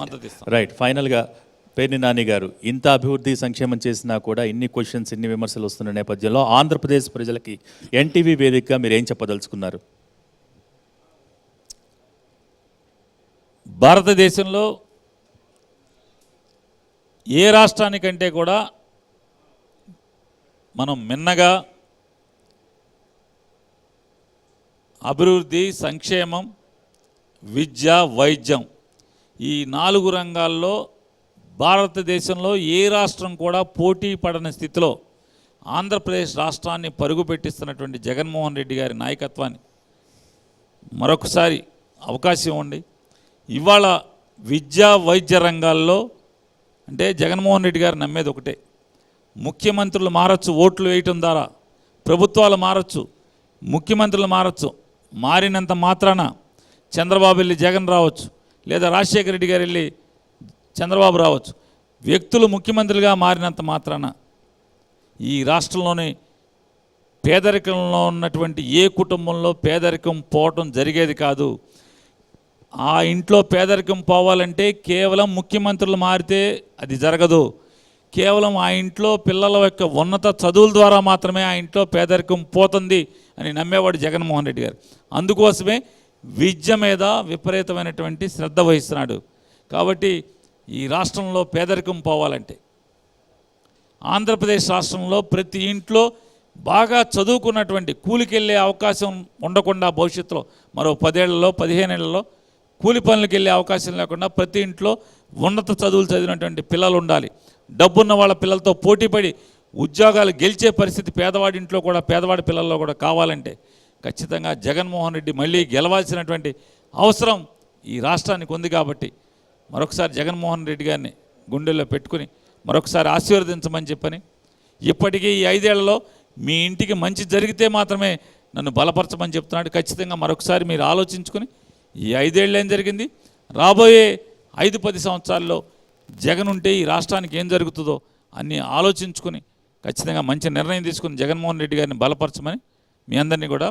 మద్దతు ఇస్తాం. రైట్. ఫైనల్గా పేర్ని నాని గారు, ఇంత అభివృద్ధి సంక్షేమం చేసినా కూడా ఇన్ని క్వశ్చన్స్, ఇన్ని విమర్శలు వస్తున్న నేపథ్యంలో ఆంధ్రప్రదేశ్ ప్రజలకి ఎన్టీవీ వేదికగా మీరు ఏం చెప్పదలుచుకున్నారు? భారతదేశంలో ఏ రాష్ట్రానికంటే కూడా మనం మిన్నగా అభివృద్ధి, సంక్షేమం, విద్య, వైద్యం ఈ 4 రంగాల్లో భారతదేశంలో ఏ రాష్ట్రం కూడా పోటీ పడని స్థితిలో ఆంధ్రప్రదేశ్ రాష్ట్రాన్ని పరుగు పెట్టిస్తున్నటువంటి జగన్మోహన్ రెడ్డి గారి నాయకత్వాన్ని మరొకసారి అవకాశం ఇవ్వండి. ఇవాళ విద్యా, వైద్య రంగాల్లో అంటే జగన్మోహన్ రెడ్డి గారు నమ్మేది ఒకటే, ముఖ్యమంత్రులు మారచ్చు, ఓట్లు వేయటం ద్వారా ప్రభుత్వాలు మారచ్చు, ముఖ్యమంత్రులు మారచ్చు, మారినంత మాత్రాన చంద్రబాబు వెళ్ళి జగన్ రావచ్చు, లేదా రాజశేఖర రెడ్డి గారు వెళ్ళి చంద్రబాబు రావచ్చు. వ్యక్తులు ముఖ్యమంత్రులుగా మారినంత మాత్రాన ఈ రాష్ట్రంలోని పేదరికంలో ఉన్నటువంటి ఏ కుటుంబంలో పేదరికం పోవటం జరిగేది కాదు. ఆ ఇంట్లో పేదరికం పోవాలంటే కేవలం ముఖ్యమంత్రులు మారితే అది జరగదు. కేవలం ఆ ఇంట్లో పిల్లల యొక్క ఉన్నత చదువుల ద్వారా మాత్రమే ఆ ఇంట్లో పేదరికం పోతుంది అని నమ్మేవాడు జగన్మోహన్ రెడ్డి గారు. అందుకోసమే విద్య మీద విపరీతమైనటువంటి శ్రద్ధ వహిస్తున్నాడు. కాబట్టి ఈ రాష్ట్రంలో పేదరికం పోవాలంటే ఆంధ్రప్రదేశ్ రాష్ట్రంలో ప్రతి ఇంట్లో బాగా చదువుకున్నటువంటి కూలికెళ్ళే అవకాశం ఉండకుండా భవిష్యత్తులో మరో 10 ఏళ్లలో 15 ఏళ్లలో కూలి పనులకు వెళ్ళే అవకాశం లేకుండా ప్రతి ఇంట్లో ఉన్నత చదువులు చదివినటువంటి పిల్లలు ఉండాలి. డబ్బున్న వాళ్ళ పిల్లలతో పోటీపడి ఉద్యోగాలు గెలిచే పరిస్థితి పేదవాడి ఇంట్లో కూడా, పేదవాడి పిల్లల్లో కూడా కావాలంటే ఖచ్చితంగా జగన్మోహన్ రెడ్డి మళ్ళీ గెలవాల్సినటువంటి అవసరం ఈ రాష్ట్రానికి ఉంది. కాబట్టి మరొకసారి జగన్మోహన్ రెడ్డి గారిని గుండెల్లో పెట్టుకుని మరొకసారి ఆశీర్వదించమని చెప్పని, ఇప్పటికీ ఈ 5 ఏళ్లలో మీ ఇంటికి మంచి జరిగితే మాత్రమే నన్ను బలపరచమని చెప్తున్నాడు. ఖచ్చితంగా మరొకసారి మీరు ఆలోచించుకుని ఈ 5 ఏళ్ళు ఏం జరిగింది, రాబోయే 5-10 సంవత్సరాల్లో జగన్ ఉంటే ఈ రాష్ట్రానికి ఏం జరుగుతుందో అన్నీ ఆలోచించుకుని ఖచ్చితంగా మంచి నిర్ణయం తీసుకుని జగన్మోహన్ రెడ్డి గారిని బలపరచమని మీ అందరినీ కూడా